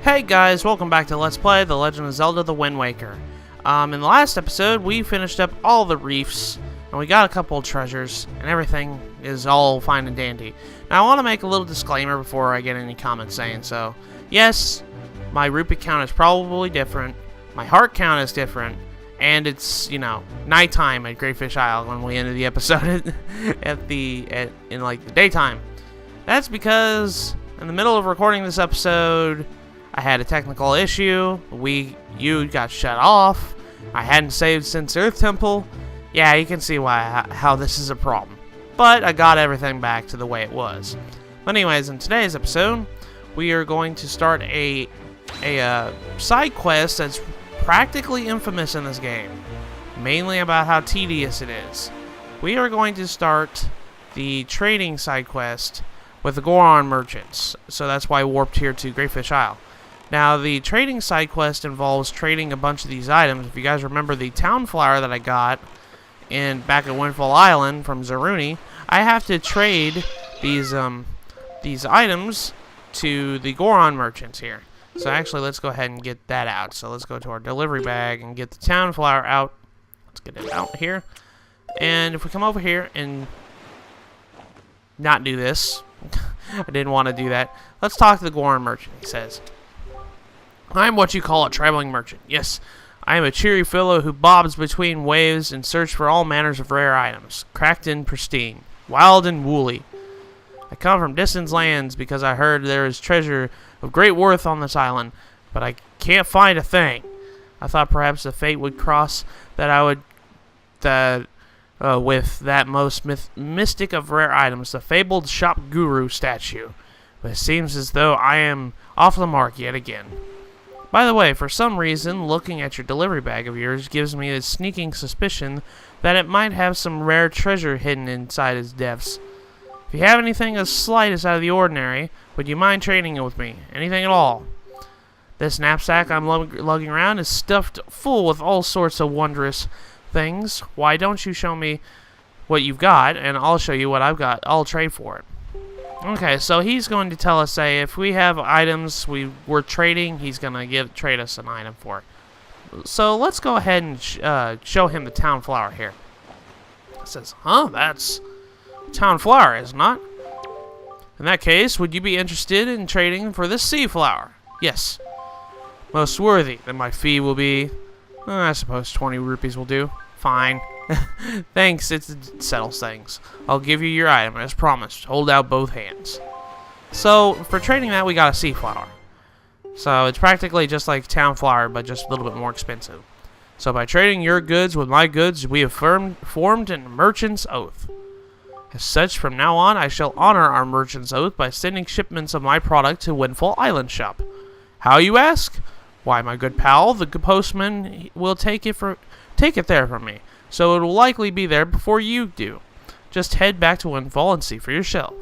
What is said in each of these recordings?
Hey guys, welcome back to Let's Play The Legend of Zelda The Wind Waker. In the last episode, we finished up all the reefs, and we got a couple of treasures, and everything is all fine and dandy. Now, I want to make a little disclaimer before I get any comments saying so. Yes, my rupee count is probably different, my heart count is different, and it's, nighttime at Greatfish Isle when we ended the episode in like the daytime. That's because in the middle of recording this episode, I had a technical issue. You got shut off. I hadn't saved since Earth Temple. Yeah, you can see how this is a problem. But I got everything back to the way it was. But anyways, in today's episode, we are going to start a side quest that's practically infamous in this game, mainly about how tedious it is. We are going to start the trading side quest with the Goron merchants. So that's why I warped here to Greatfish Isle. Now, the trading side quest involves trading a bunch of these items. If you guys remember the town flower that I got back at Windfall Island from Zaruni, I have to trade these items to the Goron merchants here. So actually, let's go ahead and get that out. So let's go to our delivery bag and get the town flower out. Let's get it out here. And if we come over here and not do this, I didn't want to do that. Let's talk to the Goron merchant, he says. I am what you call a traveling merchant. Yes, I am a cheery fellow who bobs between waves in search for all manners of rare items, cracked and pristine, wild and woolly. I come from distant lands because I heard there is treasure of great worth on this island, but I can't find a thing. I thought perhaps the fate would cross with that most mystic of rare items, the fabled shop guru statue. But it seems as though I am off the mark yet again. By the way, for some reason, looking at your delivery bag of yours gives me a sneaking suspicion that it might have some rare treasure hidden inside its depths. If you have anything as slight as out of the ordinary, would you mind trading it with me? Anything at all? This knapsack I'm lugging around is stuffed full with all sorts of wondrous things. Why don't you show me what you've got, and I'll show you what I've got. I'll trade for it. Okay, so he's going to tell us, if we have items we're trading, he's going to trade us an item for it. So let's go ahead and show him the town flower here. It says, that's town flower, is it not? In that case, would you be interested in trading for this sea flower? Yes. Most worthy. Then my fee will be, I suppose 20 rupees will do. Fine. Thanks, it settles things. I'll give you your item, as promised. Hold out both hands. So, for trading that, we got a sea flower. So, it's practically just like town flower, but just a little bit more expensive. So, by trading your goods with my goods, we have formed a merchant's oath. As such, from now on, I shall honor our merchant's oath by sending shipments of my product to Windfall Island Shop. How, you ask? Why, my good pal, the postman will take it there from me. So it will likely be there before you do. Just head back to Windfall and see for yourself.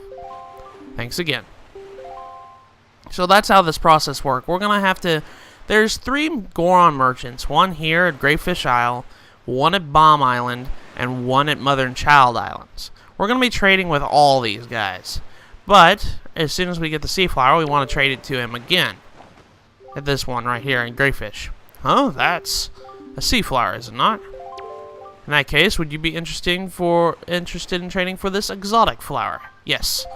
Thanks again. So that's how this process works. We're going to have to... There's 3 Goron merchants. One here at Greatfish Isle, one at Bomb Island, and one at Mother and Child Islands. We're going to be trading with all these guys. But as soon as we get the sea flower, we want to trade it to him again. At this one right here in Greatfish. That's a sea flower, is it not? In that case, would you be interested in trading for this exotic flower? Yes.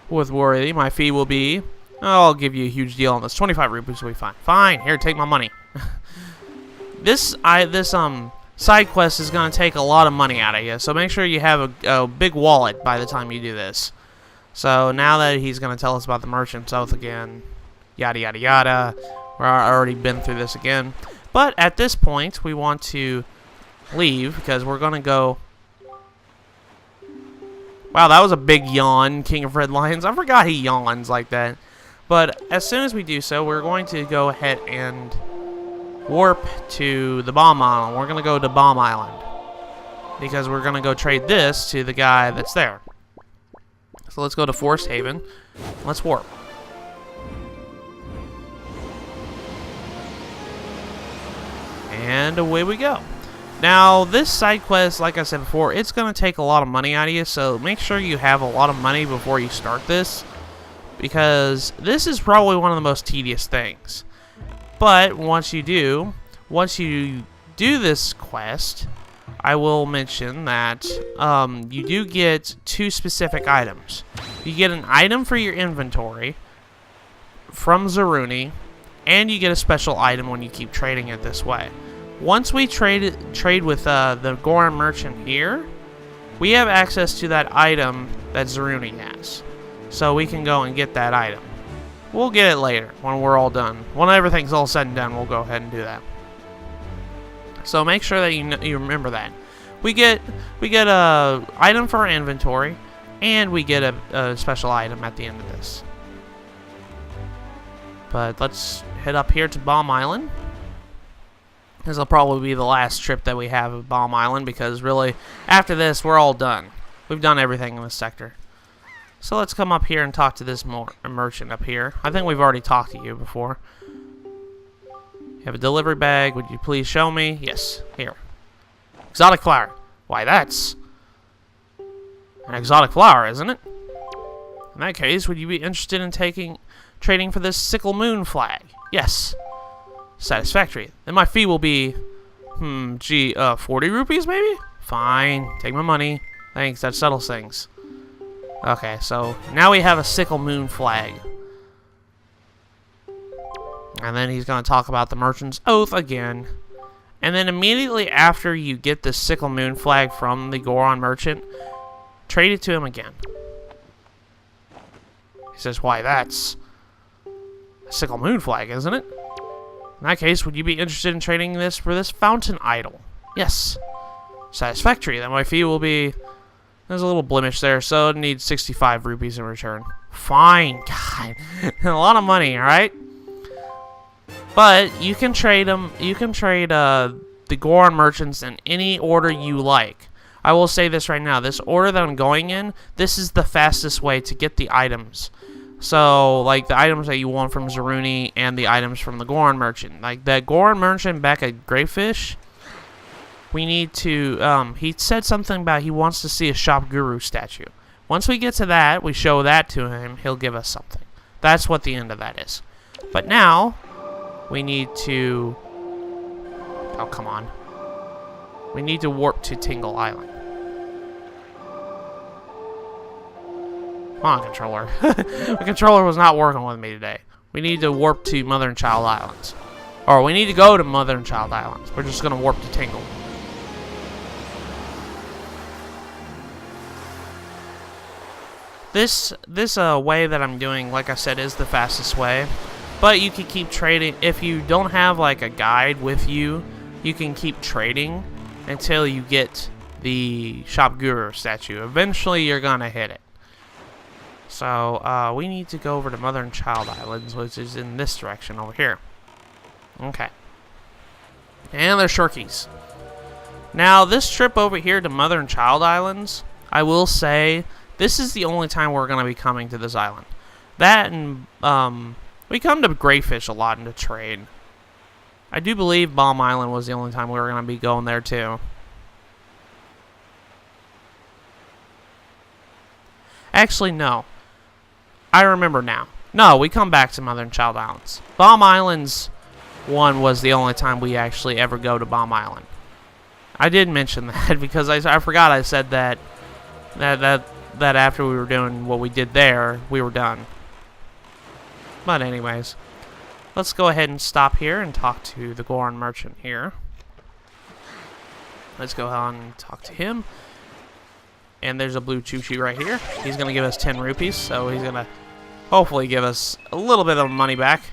With worthy, my fee will be... I'll give you a huge deal on this. 25 rupees will be fine. Fine, here, take my money. This side quest is going to take a lot of money out of you, so make sure you have a big wallet by the time you do this. So now that he's going to tell us about the merchant's oath again, yada yada yada, we've already been through this again. But at this point, we want to leave because we're going to go... Wow, that was a big yawn, King of Red Lions. I forgot he yawns like that. But as soon as we do so, we're going to go ahead and warp to the Bomb Island. We're going to go to Bomb Island because we're going to go trade this to the guy that's there. So let's go to Forest Haven. Let's warp. And away we go. Now, this side quest, like I said before, it's going to take a lot of money out of you, so make sure you have a lot of money before you start this. because this is probably one of the most tedious things. But once you do this quest, I will mention that you do get 2 specific items. You get an item for your inventory from Zaruni, and you get a special item when you keep trading it this way. Once we trade with the Goron merchant here, we have access to that item that Zaruni has. So we can go and get that item. We'll get it later when we're all done. When everything's all said and done, we'll go ahead and do that. So make sure that you remember that. We get a item for our inventory, and we get a special item at the end of this. But let's head up here to Bomb Island. This will probably be the last trip that we have of Bomb Island, because really, after this, we're all done. We've done everything in this sector. So let's come up here and talk to this merchant up here. I think we've already talked to you before. You have a delivery bag. Would you please show me? Yes. Here. Exotic flower. Why, that's an exotic flower, isn't it? In that case, would you be interested in trading for this sickle moon flag? Yes. Satisfactory. Then my fee will be, 40 rupees maybe? Fine. Take my money. Thanks. That settles things. Okay, so now we have a sickle moon flag. And then he's going to talk about the merchant's oath again. And then immediately after you get the sickle moon flag from the Goron merchant, trade it to him again. He says, why, that's a sickle moon flag, isn't it? In that case, would you be interested in trading this for this fountain idol? Yes. Satisfactory. Then my fee will be... There's a little blemish there, so it needs 65 rupees in return. Fine. God. A lot of money, alright? But you can trade them. You can trade the Goron merchants in any order you like. I will say this right now. This order that I'm going in, this is the fastest way to get the items. So, like, the items that you want from Zaruni and the items from the Goron merchant. Like, that Goron merchant back at Greyfish, we need to, he said something about he wants to see a Shop Guru statue. Once we get to that, we show that to him, he'll give us something. That's what the end of that is. But now, we need to... Oh, come on. We need to warp to Tingle Island. Come on, controller. The controller was not working with me today. We need to warp to Mother and Child Islands. Or we need to go to Mother and Child Islands. We're just going to warp to Tingle. This way that I'm doing, like I said, is the fastest way. But you can keep trading. If you don't have like a guide with you, you can keep trading until you get the Shop Guru statue. Eventually, you're going to hit it. So, we need to go over to Mother and Child Islands, which is in this direction over here. Okay. And there's Shorkies. Now, this trip over here to Mother and Child Islands, I will say, this is the only time we're going to be coming to this island. That and, we come to Greyfish a lot to trade. I do believe Bomb Island was the only time we were going to be going there, too. Actually, no. I remember now. No, we come back to Mother and Child Islands. Bomb Islands 1 was the only time we actually ever go to Bomb Island. I did mention that because I forgot I said that after we were doing what we did there, we were done. But anyways, let's go ahead and stop here and talk to the Goron merchant here. Let's go on and talk to him. And there's a blue choo-choo right here. He's going to give us 10 rupees, so he's going to hopefully give us a little bit of money back.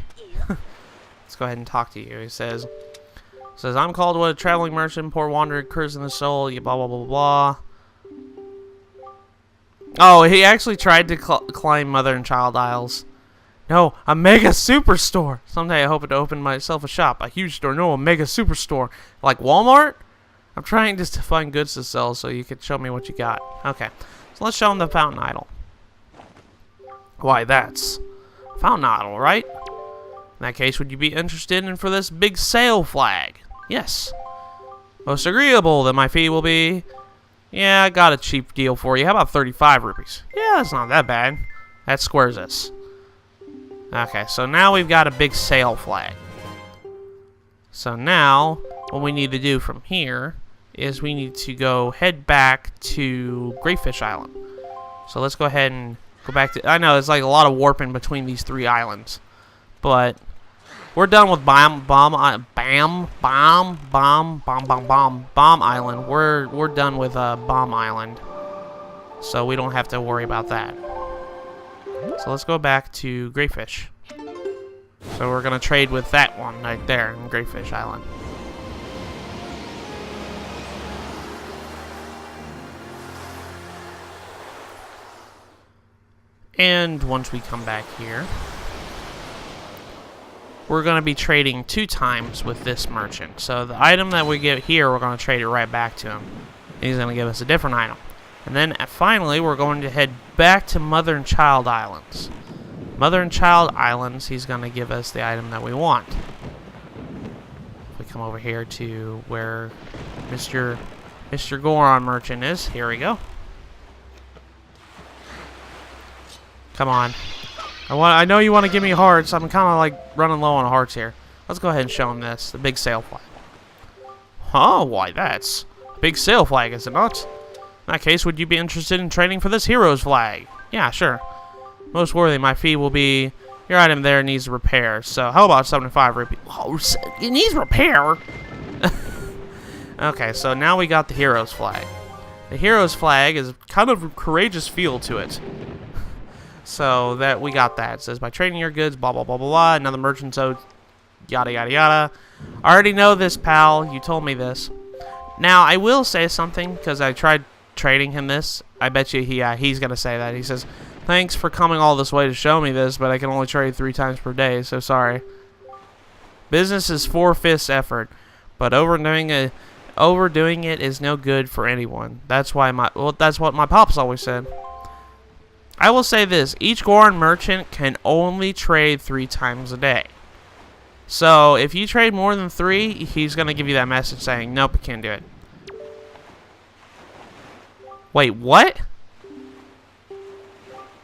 Let's go ahead and talk to you. He says, I'm called a traveling merchant, poor wanderer, cruising the soul, you blah, blah, blah, blah. Oh, he actually tried to climb Mother and Child Isles. No, a mega superstore. Someday I hope to open myself a shop, a huge store. No, a mega superstore. Like Walmart? I'm trying just to find goods to sell so you can show me what you got. Okay, so let's show him the fountain idol. Why, that's a fountain idol, right? In that case, would you be interested in for this big sail flag? Yes. Most agreeable, then my fee will be... Yeah, I got a cheap deal for you. How about 35 rupees? Yeah, that's not that bad. That squares us. Okay, so now we've got a big sail flag. So now, what we need to do from here is we need to go head back to Greyfish Island. So let's go ahead and go back to... I know, it's like a lot of warping between these 3 islands. But we're done with Bomb Island. We're done with Bomb Island. So we don't have to worry about that. So let's go back to Greyfish. So we're going to trade with that one right there in Greyfish Island. And once we come back here, we're going to be trading 2 times with this merchant. So the item that we get here, we're going to trade it right back to him. He's going to give us a different item. And then finally, we're going to head back to Mother and Child Islands. Mother and Child Islands, he's going to give us the item that we want. If we come over here to where Mr. Goron merchant is, here we go. Come on. I know you want to give me hearts. I'm kind of like running low on hearts here. Let's go ahead and show him this, the big sail flag. Oh, why that's a big sail flag, is it not? In that case, would you be interested in trading for this hero's flag? Yeah, sure. Most worthy, my fee will be... Your item there needs repair, so how about 75 rupees? Oh, it needs repair? Okay, so now we got the hero's flag. The hero's flag is kind of a courageous feel to it. So that we got that. It says, by trading your goods, blah, blah, blah, blah, blah. Another merchant owed, yada, yada, yada. I already know this, pal. You told me this. Now, I will say something, because I tried trading him this. I bet you he's going to say that. He says, thanks for coming all this way to show me this, but I can only trade 3 times per day, so sorry. Business is 4/5 effort, but overdoing it is no good for anyone. That's what my pops always said. I will say this, each Goron merchant can only trade 3 times a day. So, if you trade more than 3, he's going to give you that message saying, nope, I can't do it. Wait, what?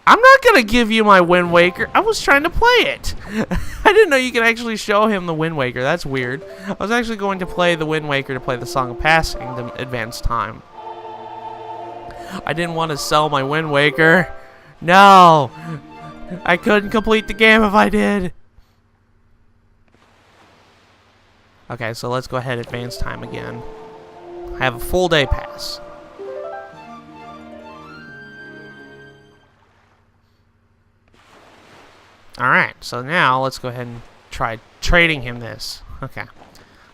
I'm not going to give you my Wind Waker. I was trying to play it. I didn't know you could actually show him the Wind Waker. That's weird. I was actually going to play the Wind Waker to play the Song of Passing to advance time. I didn't want to sell my Wind Waker. No! I couldn't complete the game if I did. Okay, so let's go ahead and advance time again. I have a full day pass. Alright, so now let's go ahead and try trading him this. Okay. It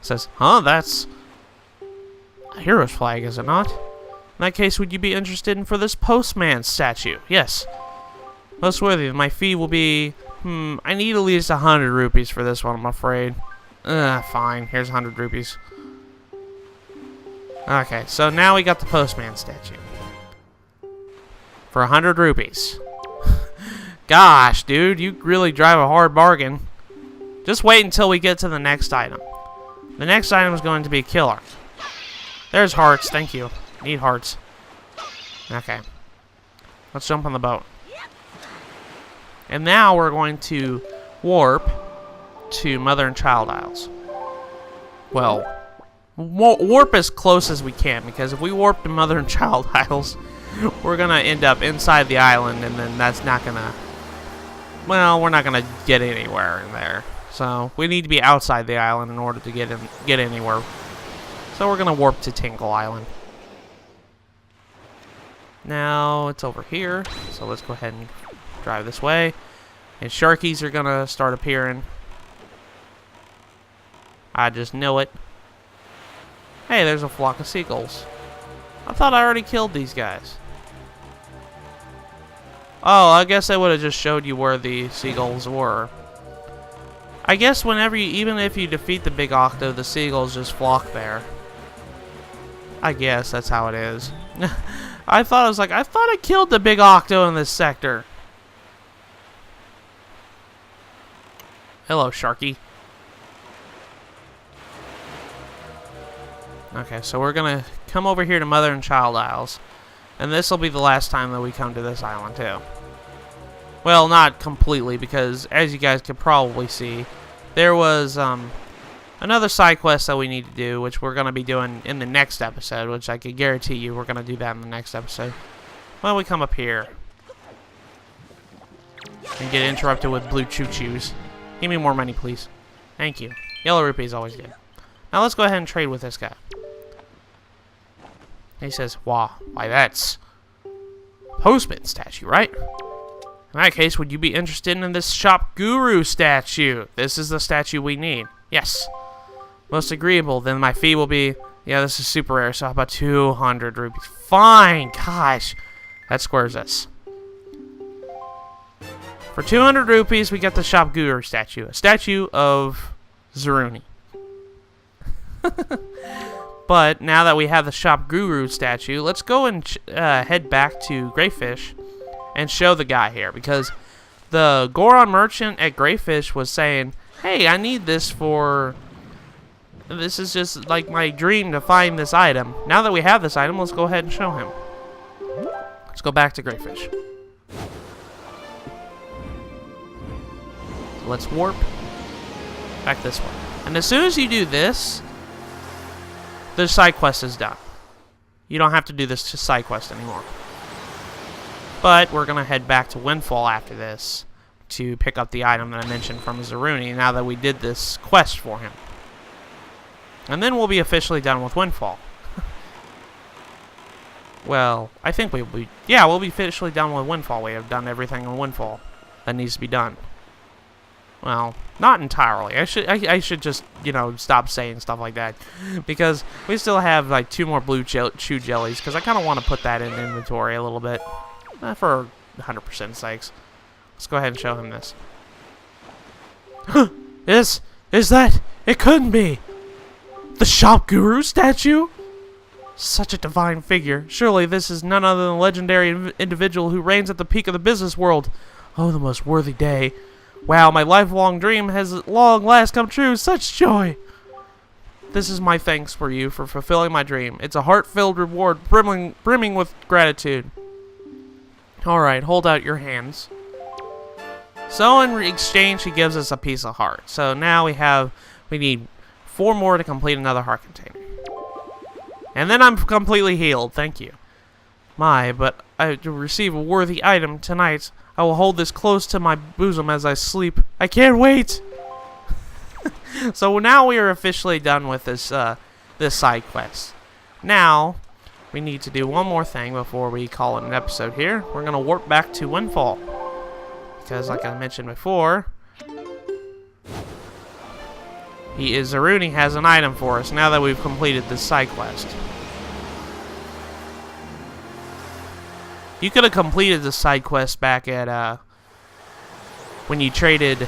says, huh, that's a hero's flag, is it not? In that case, would you be interested in for this postman statue? Yes. Most worthy. My fee will be... I need at least 100 rupees for this one, I'm afraid. Fine. Here's 100 rupees. Okay, so now we got the postman statue. For 100 rupees. Gosh, dude, you really drive a hard bargain. Just wait until we get to the next item. The next item is going to be killer. There's hearts, thank you. Need hearts. Okay. Let's jump on the boat. And now we're going to warp to Mother and Child Isles. Well, warp as close as we can, because if we warp to Mother and Child Isles, we're going to end up inside the island, and then that's not going to... Well, we're not going to get anywhere in there. So, we need to be outside the island in order to get anywhere. So, we're going to warp to Tingle Island. Now, it's over here. So, let's go ahead and drive this way. And Sharkies are going to start appearing. I just know it. Hey, there's a flock of seagulls. I thought I already killed these guys. Oh, I guess I would have just showed you where the seagulls were. I guess whenever you, even if you defeat the big octo, the seagulls just flock there. I guess that's how it is. I thought I killed the big octo in this sector. Hello, Sharky. Okay, so we're gonna come over here to Mother and Child Isles. And this will be the last time that we come to this island, too. Well, not completely, because as you guys could probably see, there was another side quest that we need to do, which we're going to be doing in the next episode, which I can guarantee you we're going to do that in the next episode. Well, we come up here and get interrupted with blue choo-choos. Give me more money, please. Thank you. Yellow rupee is always good. Now let's go ahead and trade with this guy. He says, why that's Postman statue, right? In that case, would you be interested in this Shop Guru statue? This is the statue we need. Yes. Most agreeable. Then my fee will be... Yeah, this is super rare, so how about 200 rupees? Fine. Gosh. That squares us. For 200 rupees, we get the Shop Guru statue. A statue of Zaruni. But now that we have the Shop Guru statue, let's go and head back to Greyfish and show the guy here, because the Goron merchant at Greyfish was saying, hey, I need this for... This is just like my dream to find this item. Now that we have this item, let's go ahead and show him. Let's go back to Greyfish. Let's warp back this way. And as soon as you do this, the side quest is done. You don't have to do this side quest anymore. But we're going to head back to Windfall after this to pick up the item that I mentioned from Zaruni now that we did this quest for him. And then we'll be officially done with Windfall. Well, I think we'll be... Yeah, we'll be officially done with Windfall. We have done everything in Windfall that needs to be done. Well, not entirely. I should just, you know, stop saying stuff like that. Because we still have, like, 2 more blue chew jellies. Because I kind of want to put that in inventory a little bit. For 100% sakes. Let's go ahead and show him this. Is that... It couldn't be! The Shop Guru statue? Such a divine figure. Surely this is none other than the legendary individual who reigns at the peak of the business world. Oh, the most worthy day. Wow, my lifelong dream has at long last come true. Such joy. This is my thanks for you for fulfilling my dream. It's a heart-filled reward brimming with gratitude. Alright, hold out your hands. So in exchange, he gives us a piece of heart. So now we need 4 more to complete another heart container. And then I'm completely healed, thank you. But to receive a worthy item tonight, I will hold this close to my bosom as I sleep. I can't wait! So now we are officially done with this side quest. Now, we need to do one more thing before we call it an episode here. We're going to warp back to Windfall. Because, like I mentioned before, Zaruni has an item for us now that we've completed this side quest. You could have completed the side quest back at, when you traded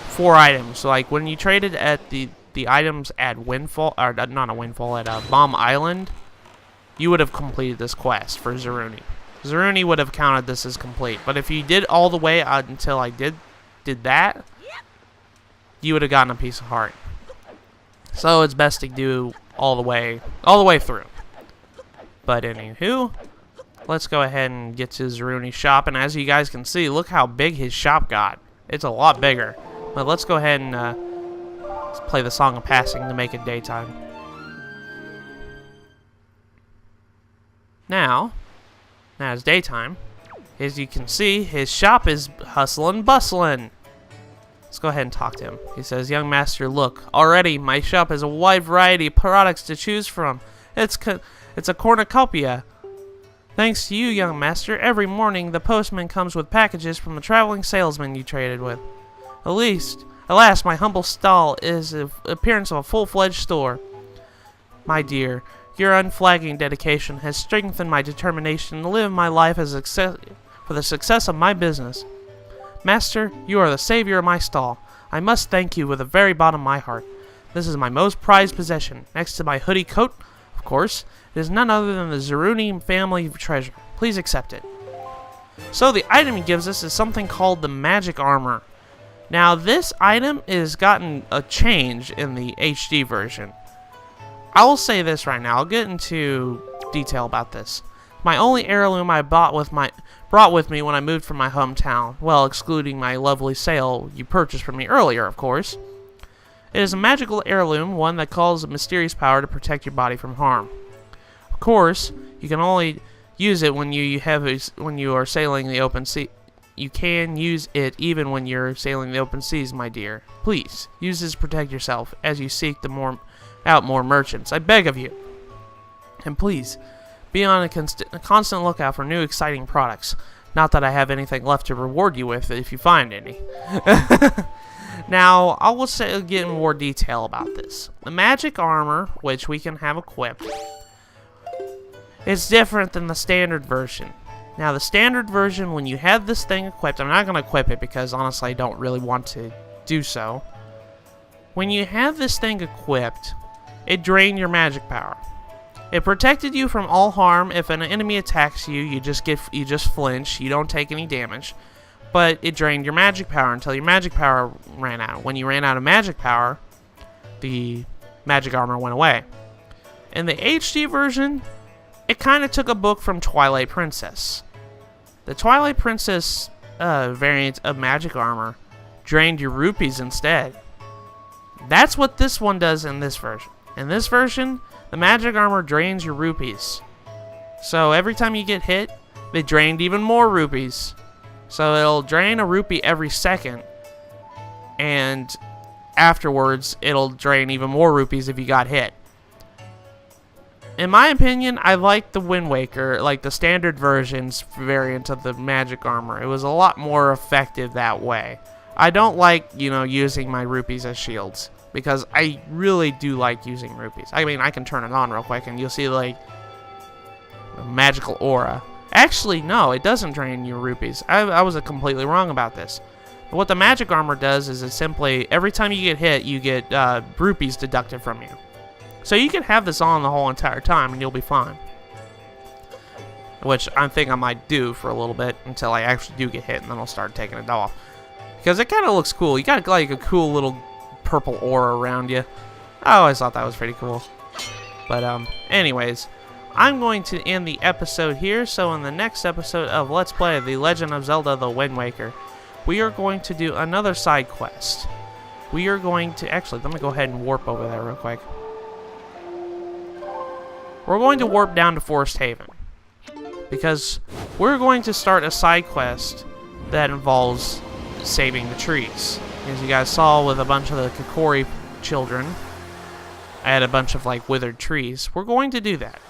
4 items. So, like, when you traded at the items at Windfall, or not at Windfall, at Bomb Island, you would have completed this quest for Zaruni. Zaruni would have counted this as complete. But if you did all the way until I did that, you would have gotten a piece of heart. So it's best to do all the way through. But anywho, let's go ahead and get to Zaruni's shop. And as you guys can see, look how big his shop got. It's a lot bigger. But let's go ahead and let's play the Song of Passing to make it daytime. Now it's daytime. As you can see, his shop is hustling, bustling. Let's go ahead and talk to him. He says, young master, look, already my shop has a wide variety of products to choose from. It's a cornucopia. Thanks to you, young master, every morning the postman comes with packages from the traveling salesman you traded with. Alas, my humble stall is the appearance of a full-fledged store. My dear, your unflagging dedication has strengthened my determination to live my life as for the success of my business. Master, you are the savior of my stall. I must thank you with the very bottom of my heart. This is my most prized possession. Next to my hoodie coat, of course, it is none other than the Zaruni family treasure. Please accept it. So the item he gives us is something called the magic armor. Now this item is gotten a change in the HD version. I will say this right now. I'll get into detail about this. My only heirloom I brought with me when I moved from my hometown. Well, excluding my lovely sail you purchased from me earlier, of course. It is a magical heirloom, one that calls a mysterious power to protect your body from harm. Of course, you can only use it when you are sailing the open sea. You can use it even when you're sailing the open seas, my dear. Please, use this to protect yourself as you seek out more merchants. I beg of you. And please, be on a constant lookout for new exciting products. Not that I have anything left to reward you with if you find any. Now, I will get in more detail about this. The magic armor, which we can have equipped, is different than the standard version. Now, the standard version, when you have this thing equipped, I'm not going to equip it because, honestly, I don't really want to do so. When you have this thing equipped, it drained your magic power. It protected you from all harm. If an enemy attacks you, you just flinch. You don't take any damage. But it drained your magic power until your magic power ran out. When you ran out of magic power, the magic armor went away. In the HD version, it kind of took a book from Twilight Princess. The Twilight Princess variant of magic armor drained your rupees instead. That's what this one does in this version. In this version, the magic armor drains your rupees. So every time you get hit, it drained even more rupees. So it'll drain a rupee every second, and afterwards it'll drain even more rupees if you got hit. In my opinion, I like the Wind Waker, like the standard version's variant of the magic armor. It was a lot more effective that way. I don't like, using my rupees as shields, because I really do like using rupees. I mean, I can turn it on real quick and you'll see, like, a magical aura. Actually, no, it doesn't drain your rupees. I was completely wrong about this. But what the magic armor does is it simply, every time you get hit, you get rupees deducted from you. So you can have this on the whole entire time and you'll be fine. Which I think I might do for a little bit until I actually do get hit, and then I'll start taking it off. Because it kind of looks cool. You got like a cool little purple aura around you. I always thought that was pretty cool. But anyways, I'm going to end the episode here. So in the next episode of Let's Play The Legend of Zelda The Wind Waker, we are going to do another side quest. We are going to, actually, let me go ahead and warp over there real quick. We're going to warp down to Forest Haven, because we're going to start a side quest that involves saving the trees. As you guys saw with a bunch of the Kokori children, I had a bunch of like withered trees. We're going to do that,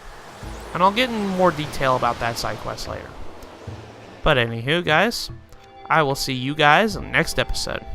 and I'll get in more detail about that side quest later. But anywho, guys, I will see you guys in the next episode.